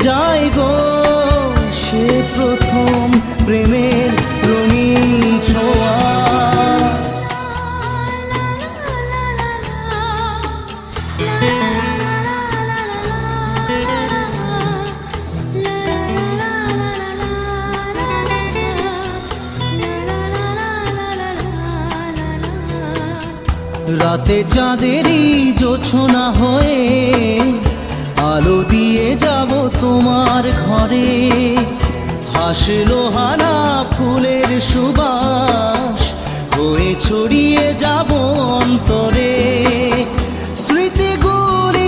যায় গো সে প্রথম প্রেমের রঙিন ছোঁয়া। রাতে চাঁদেরই জোছনা হয়ে আলো দিয়ে যাব তোমার ঘরে। হাসলো হানা ফুলের সুবাস হয়ে ছড়িয়ে যাব অন্তরে।